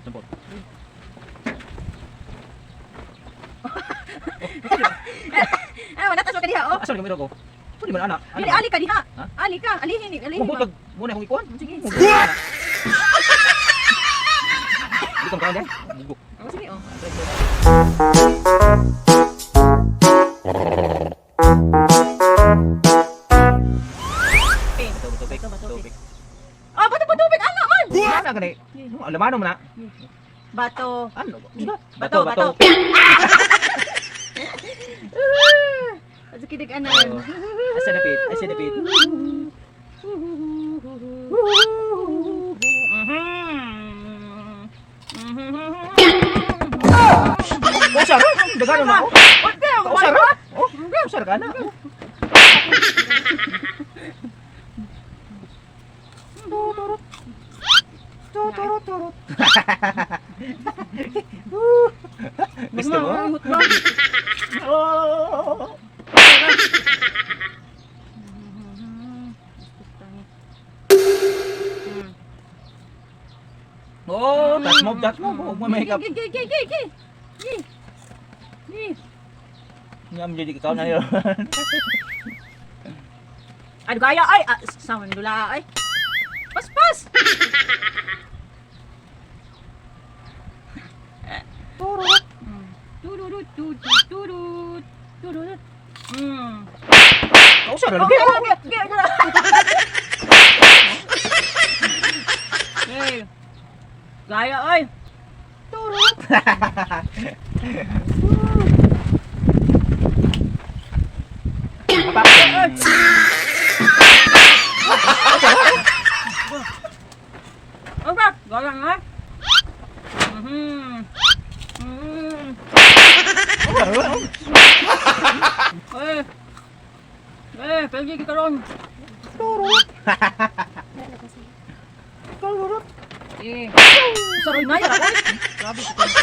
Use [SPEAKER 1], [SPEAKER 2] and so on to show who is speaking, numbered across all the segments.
[SPEAKER 1] Sampot.
[SPEAKER 2] Manatas mo ka diha, oh.
[SPEAKER 1] Asa gamit ako? Pwede man ana.
[SPEAKER 2] Dili, ali ka diha.
[SPEAKER 1] Ha?
[SPEAKER 2] Ali ka, alihin, alihin.
[SPEAKER 1] Mubot pag muna akong ikuan.
[SPEAKER 2] Sige.
[SPEAKER 1] Di ka makaon dyan? Bugok.
[SPEAKER 2] Oh, sige, oh.
[SPEAKER 1] Tubig. Tubig.
[SPEAKER 2] Ah, bato pa tubig, ano man?
[SPEAKER 1] Ano ka ni? Alamano mo na.
[SPEAKER 2] Bato.
[SPEAKER 1] Ano?
[SPEAKER 2] Bato, bato. Asa kidig anan.
[SPEAKER 1] Asa napit? Asa napit? Usar? Dagano na ako? Usar? Oh, usar ka na. Turut. Gusto mo? Oh. Oh, that's mo. Huwag mo makeup.
[SPEAKER 2] Gi.
[SPEAKER 1] Ngam jadi ikaw na yun.
[SPEAKER 2] Ay, gaya ay. Sama nila ay. Pas.
[SPEAKER 1] Turut.
[SPEAKER 2] Turut.
[SPEAKER 1] Kausar na
[SPEAKER 2] Okay,
[SPEAKER 1] lagi.
[SPEAKER 2] Hey. Gaya ay.
[SPEAKER 1] Turut. Apa?
[SPEAKER 2] Okay, gaya nga. Pergi kita ron.
[SPEAKER 1] Turut. Turut.
[SPEAKER 2] Saroy na yan. Grabe si Tonto.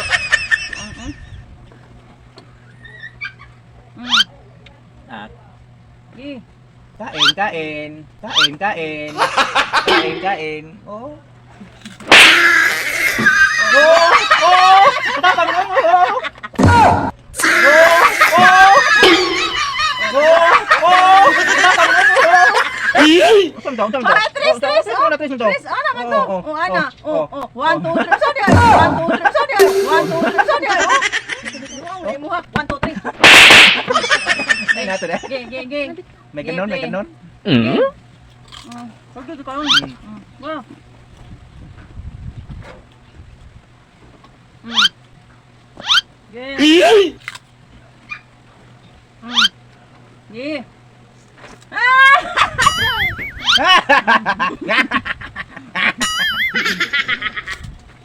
[SPEAKER 1] At
[SPEAKER 2] Gi.
[SPEAKER 1] kain. Oh. Oh! Tatang mo. Tama.
[SPEAKER 2] Tres. Ana man to. Ana. 1 2 3 sa dia. 1 2 3 sa dia. 1 2 3 sa dia. Ay mo ha. 1 2 3.
[SPEAKER 1] Ay nato deh.
[SPEAKER 2] Gi.
[SPEAKER 1] May ganon.
[SPEAKER 2] Pergi kita ron. Wah. Gi.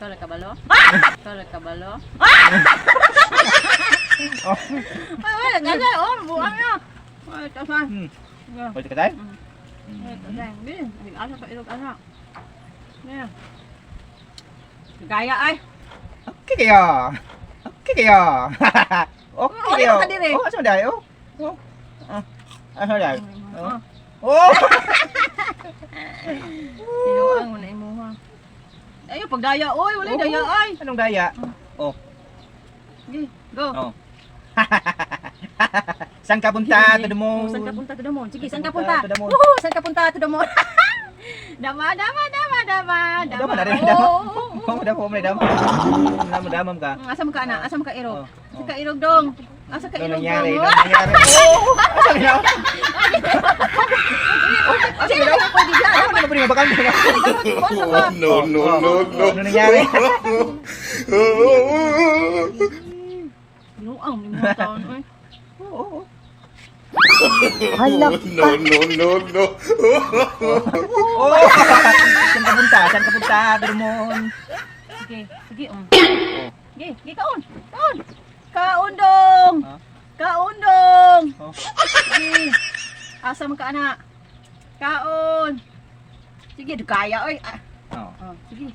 [SPEAKER 2] Tolak kabalo. Ay, ganda. Oh, buang na. Ay, tasan.
[SPEAKER 1] Pwede ka tayo?
[SPEAKER 2] Ay, tasan. Gi. Asa pa ilog anak. Yeah. Gaya ay.
[SPEAKER 1] Okay kayo. Okay kayo.
[SPEAKER 2] Ka diri.
[SPEAKER 1] Oh, asa dai? Oh. Asa dai? Oh.
[SPEAKER 2] Inuang mo na imo ha. Ayo pagdaya oy, wala daya ay.
[SPEAKER 1] Anong daya?
[SPEAKER 2] Gi, go.
[SPEAKER 1] Oh. Saan ka punta? Todo mo.
[SPEAKER 2] Saan ka punta to the moon? Sige, saan ka punta?
[SPEAKER 1] To the moon.
[SPEAKER 2] Saan ka punta to the moon? Dama.
[SPEAKER 1] Dama na rin. Damam ka.
[SPEAKER 2] Asam ka na? Asam ka irog?
[SPEAKER 1] Oh.
[SPEAKER 2] Asa ka irog dong? Asa ka
[SPEAKER 1] Ano
[SPEAKER 2] irog
[SPEAKER 1] nangyari?
[SPEAKER 2] dong?
[SPEAKER 1] Ano nangyari? Oh! Asa ka na?
[SPEAKER 2] Sige na ako di diyan.
[SPEAKER 1] Ano na ba rin bakante na?
[SPEAKER 3] No.
[SPEAKER 1] Ano nangyari?
[SPEAKER 2] Inuang ni mga taon oy.
[SPEAKER 1] Oo.
[SPEAKER 3] No.
[SPEAKER 1] Oh! Saan ka punta? Dormon.
[SPEAKER 2] Sige. Sige, kaon. Kaon dong.
[SPEAKER 1] Ha?
[SPEAKER 2] Kaon dong.
[SPEAKER 1] Oh.
[SPEAKER 2] Sige. Asa man ka anak? Kaon. Sige, kaya oy. Sige.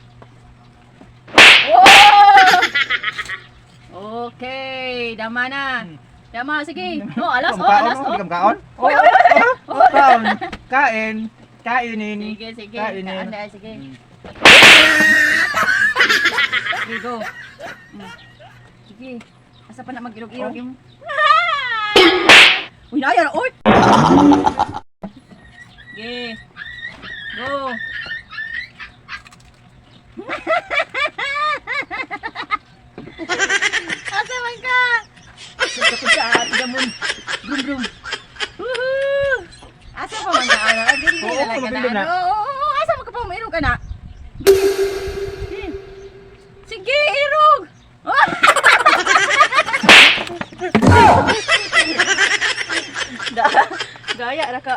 [SPEAKER 2] Okay, dama na. Dama, sige. Alas.
[SPEAKER 1] Hindi ka makaon?
[SPEAKER 2] Oy.
[SPEAKER 1] Kaon. Kainin.
[SPEAKER 2] Sige.
[SPEAKER 1] Kainin.
[SPEAKER 2] Kaanda, sige. Sige, go. Sige. Asa pa na mag-irog-irog yung... Uy, naya na, uy! Sige. Go. Asa man ka? Asa ka sa gamon. Brum brum. Woohoo! Asa pa man ka? Dili
[SPEAKER 1] Oo,
[SPEAKER 2] na lang ka
[SPEAKER 1] mabindog na.
[SPEAKER 2] na. Oo, asa man ka pa umirog ka na? Sige, irog! Gaya ra ka.